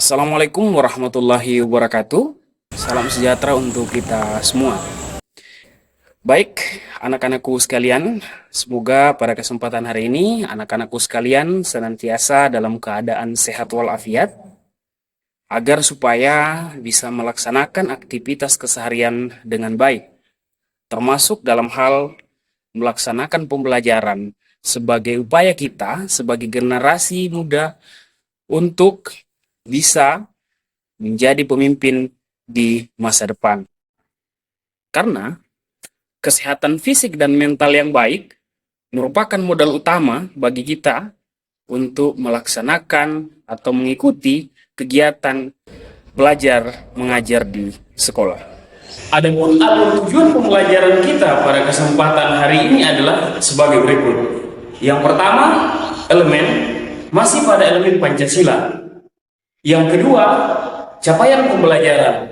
Assalamualaikum warahmatullahi wabarakatuh. Salam sejahtera untuk kita semua. Baik, anak-anakku sekalian, semoga pada kesempatan hari ini anak-anakku sekalian senantiasa dalam keadaan sehat walafiat, agar supaya bisa melaksanakan aktivitas keseharian dengan baik, termasuk dalam hal melaksanakan pembelajaran sebagai upaya kita sebagai generasi muda untuk bisa menjadi pemimpin di masa depan. Karena kesehatan fisik dan mental yang baik merupakan modal utama bagi kita untuk melaksanakan atau mengikuti kegiatan belajar mengajar di sekolah. Adapun tujuan pembelajaran kita pada kesempatan hari ini adalah sebagai berikut. Yang pertama, masih pada elemen Pancasila. Yang kedua, capaian pembelajaran.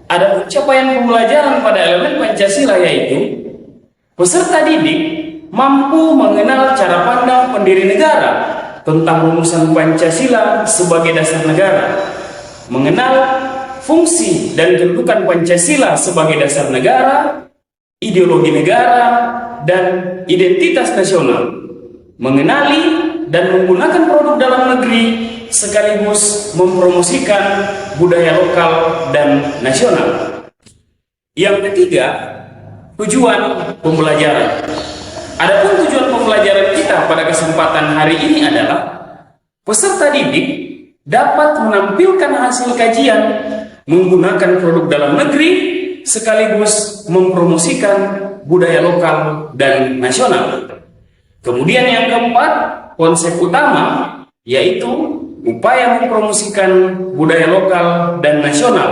Ada capaian pembelajaran pada elemen Pancasila, yaitu peserta didik mampu mengenal cara pandang pendiri negara tentang rumusan Pancasila sebagai dasar negara, mengenal fungsi dan kedudukan Pancasila sebagai dasar negara, ideologi negara, dan identitas nasional, mengenali dan menggunakan produk dalam negeri sekaligus mempromosikan budaya lokal dan nasional. Yang ketiga, tujuan pembelajaran. Adapun tujuan pembelajaran kita pada kesempatan hari ini adalah peserta didik dapat menampilkan hasil kajian menggunakan produk dalam negeri sekaligus mempromosikan budaya lokal dan nasional. Kemudian yang keempat, konsep utama yaitu upaya mempromosikan budaya lokal dan nasional.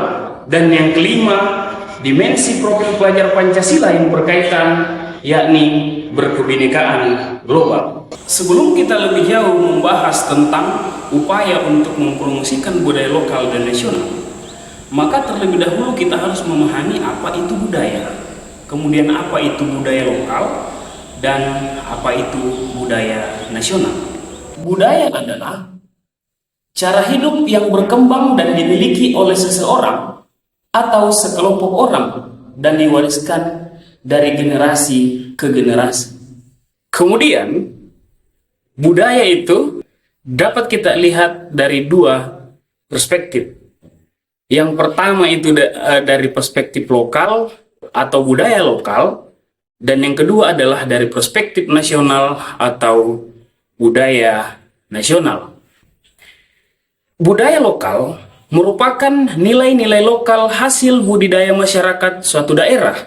Dan yang kelima, dimensi profil pelajar Pancasila yang berkaitan, yakni berkebinekaan global. Sebelum kita lebih jauh membahas tentang upaya untuk mempromosikan budaya lokal dan nasional, maka terlebih dahulu kita harus memahami apa itu budaya, kemudian apa itu budaya lokal, dan apa itu budaya nasional. Budaya adalah cara hidup yang berkembang dan dimiliki oleh seseorang atau sekelompok orang dan diwariskan dari generasi ke generasi. Kemudian, budaya itu dapat kita lihat dari dua perspektif. Yang pertama itu dari perspektif lokal atau budaya lokal, dan yang kedua adalah dari perspektif nasional atau budaya nasional. Budaya lokal merupakan nilai-nilai lokal hasil budidaya masyarakat suatu daerah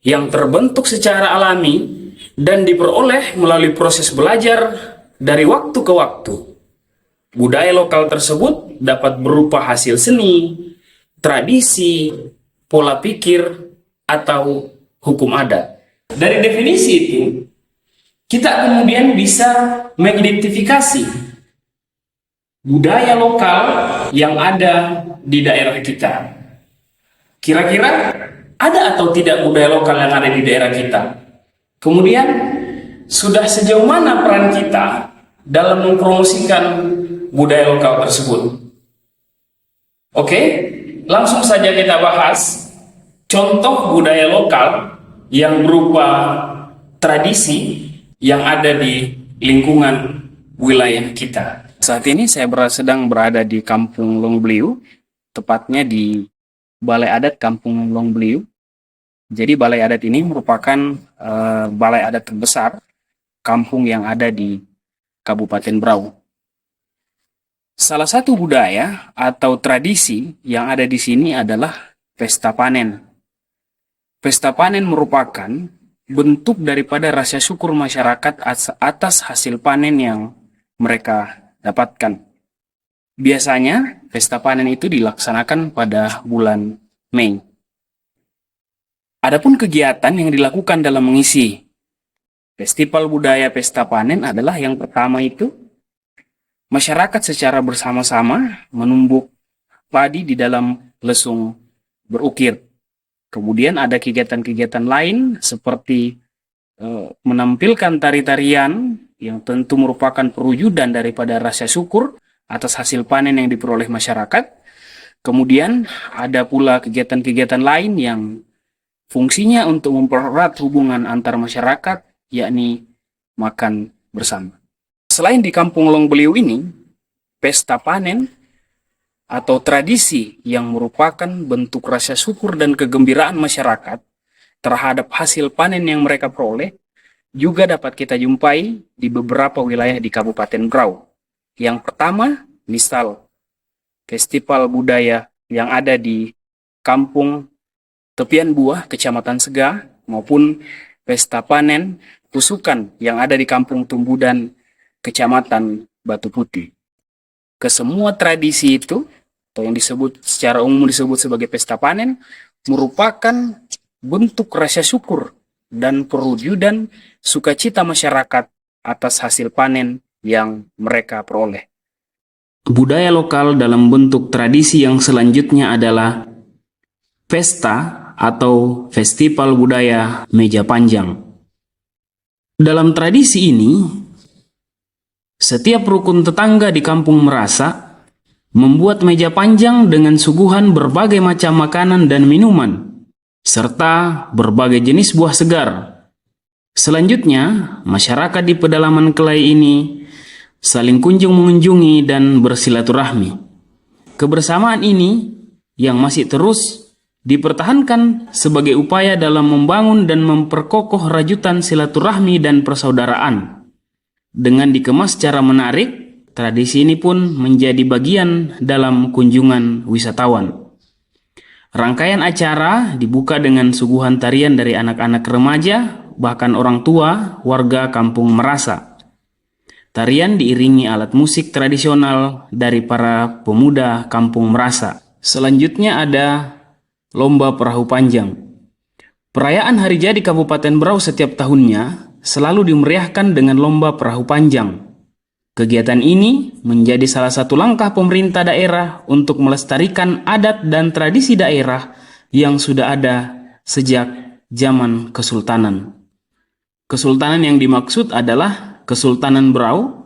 yang terbentuk secara alami dan diperoleh melalui proses belajar dari waktu ke waktu. Budaya lokal tersebut dapat berupa hasil seni, tradisi, pola pikir, atau hukum adat. Dari definisi itu, kita kemudian bisa mengidentifikasi budaya lokal yang ada di daerah kita. Kira-kira ada atau tidak budaya lokal yang ada di daerah kita? Kemudian, sudah sejauh mana peran kita dalam mempromosikan budaya lokal tersebut? Oke, langsung saja kita bahas contoh budaya lokal yang berupa tradisi yang ada di lingkungan wilayah kita. Saat ini saya sedang berada di Kampung Longbeliu, tepatnya di Balai Adat Kampung Longbeliu. Jadi Balai Adat ini merupakan balai adat terbesar kampung yang ada di Kabupaten Berau. Salah satu budaya atau tradisi yang ada di sini adalah pesta panen. Pesta panen merupakan bentuk daripada rasa syukur masyarakat atas hasil panen yang mereka dapatkan. Biasanya, pesta panen itu dilaksanakan pada bulan Mei. Adapun kegiatan yang dilakukan dalam mengisi Festival Budaya Pesta Panen adalah yang pertama itu, masyarakat secara bersama-sama menumbuk padi di dalam lesung berukir. Kemudian ada kegiatan-kegiatan lain seperti menampilkan tari-tarian yang tentu merupakan perwujudan daripada rasa syukur atas hasil panen yang diperoleh masyarakat. Kemudian ada pula kegiatan-kegiatan lain yang fungsinya untuk mempererat hubungan antar masyarakat, yakni makan bersama. Selain di Kampung Longbeliu ini, pesta panen atau tradisi yang merupakan bentuk rasa syukur dan kegembiraan masyarakat terhadap hasil panen yang mereka peroleh juga dapat kita jumpai di beberapa wilayah di Kabupaten Berau. Yang pertama, misal festival budaya yang ada di Kampung Tepian Buah, Kecamatan Sega, maupun pesta panen tusukan yang ada di Kampung Tumbudan, Kecamatan Batu Putih. Kesemua tradisi itu, atau yang disebut secara umum disebut sebagai pesta panen, merupakan bentuk rasa syukur dan perwujudan sukacita masyarakat atas hasil panen yang mereka peroleh. Budaya lokal dalam bentuk tradisi yang selanjutnya adalah pesta atau festival budaya meja panjang. Dalam tradisi ini, setiap rukun tetangga di kampung Merasa membuat meja panjang dengan suguhan berbagai macam makanan dan minuman, serta berbagai jenis buah segar. Selanjutnya, masyarakat di pedalaman Kelai ini saling kunjung mengunjungi dan bersilaturahmi. Kebersamaan ini yang masih terus dipertahankan sebagai upaya dalam membangun dan memperkokoh rajutan silaturahmi dan persaudaraan. Dengan dikemas secara menarik, tradisi ini pun menjadi bagian dalam kunjungan wisatawan. Rangkaian acara dibuka dengan suguhan tarian dari anak-anak remaja, bahkan orang tua warga kampung Merasa. Tarian diiringi alat musik tradisional dari para pemuda kampung Merasa. Selanjutnya ada lomba perahu panjang. Perayaan Hari Jadi Kabupaten Berau setiap tahunnya selalu dimeriahkan dengan lomba perahu panjang. Kegiatan ini menjadi salah satu langkah pemerintah daerah untuk melestarikan adat dan tradisi daerah yang sudah ada sejak zaman Kesultanan. Kesultanan yang dimaksud adalah Kesultanan Berau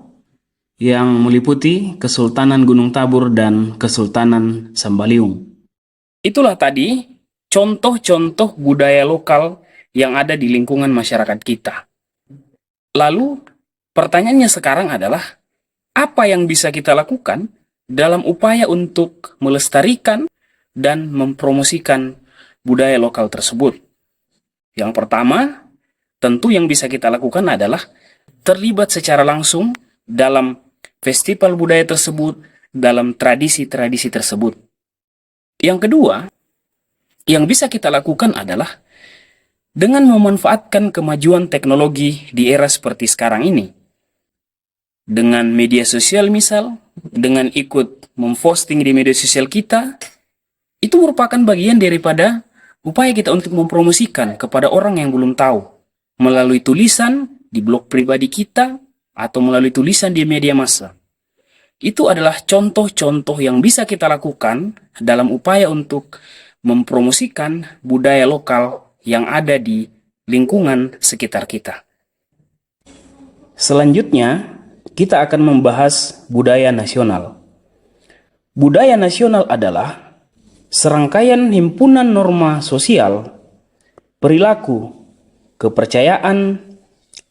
yang meliputi Kesultanan Gunung Tabur dan Kesultanan Sambaliung. Itulah tadi contoh-contoh budaya lokal yang ada di lingkungan masyarakat kita. Lalu pertanyaannya sekarang adalah, apa yang bisa kita lakukan dalam upaya untuk melestarikan dan mempromosikan budaya lokal tersebut? Yang pertama, tentu yang bisa kita lakukan adalah terlibat secara langsung dalam festival budaya tersebut, dalam tradisi-tradisi tersebut. Yang kedua, yang bisa kita lakukan adalah dengan memanfaatkan kemajuan teknologi di era seperti sekarang ini. Dengan media sosial misal, dengan ikut memposting di media sosial kita, itu merupakan bagian daripada upaya kita untuk mempromosikan kepada orang yang belum tahu, melalui tulisan di blog pribadi kita, atau melalui tulisan di media massa. Itu adalah contoh-contoh yang bisa kita lakukan dalam upaya untuk mempromosikan budaya lokal yang ada di lingkungan sekitar kita. Selanjutnya, kita akan membahas budaya nasional. Budaya nasional adalah serangkaian himpunan norma sosial, perilaku, kepercayaan,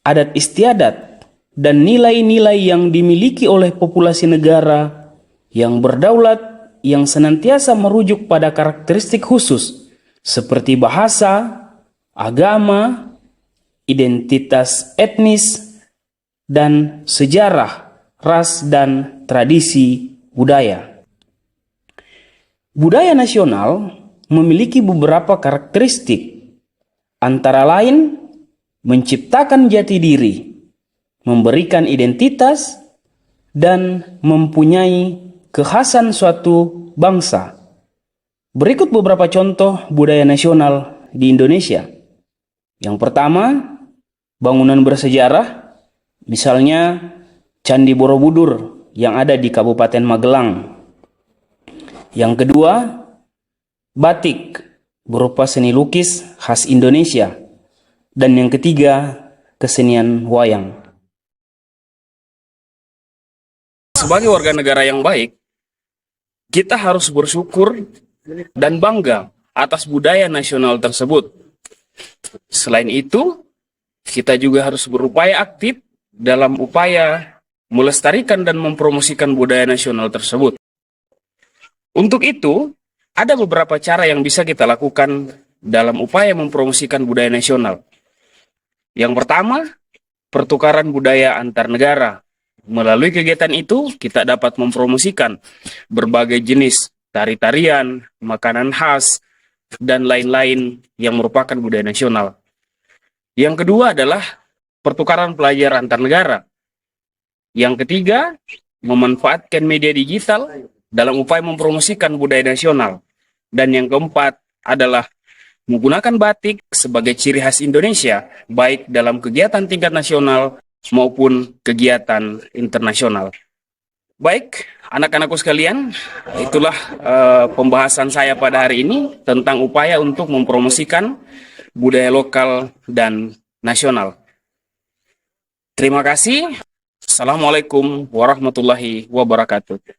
adat istiadat, dan nilai-nilai yang dimiliki oleh populasi negara yang berdaulat yang senantiasa merujuk pada karakteristik khusus seperti bahasa, agama, identitas etnis, dan sejarah, ras, dan tradisi budaya. Budaya nasional memiliki beberapa karakteristik, antara lain menciptakan jati diri, memberikan identitas, dan mempunyai kekhasan suatu bangsa. Berikut beberapa contoh budaya nasional di Indonesia. Yang pertama, bangunan bersejarah, misalnya Candi Borobudur yang ada di Kabupaten Magelang. Yang kedua, batik berupa seni lukis khas Indonesia. Dan yang ketiga, kesenian wayang. Sebagai warga negara yang baik, kita harus bersyukur dan bangga atas budaya nasional tersebut. Selain itu, kita juga harus berupaya aktif dalam upaya melestarikan dan mempromosikan budaya nasional tersebut. Untuk itu, ada beberapa cara yang bisa kita lakukan dalam upaya mempromosikan budaya nasional. Yang pertama, pertukaran budaya antar negara. Melalui kegiatan itu, kita dapat mempromosikan berbagai jenis tari-tarian, makanan khas, dan lain-lain yang merupakan budaya nasional. Yang kedua adalah pertukaran pelajar antar negara. Yang ketiga, memanfaatkan media digital dalam upaya mempromosikan budaya nasional. Dan yang keempat adalah menggunakan batik sebagai ciri khas Indonesia, baik dalam kegiatan tingkat nasional maupun kegiatan internasional. Baik, anak-anakku sekalian, itulah pembahasan saya pada hari ini tentang upaya untuk mempromosikan budaya lokal dan nasional. Terima kasih. Assalamualaikum warahmatullahi wabarakatuh.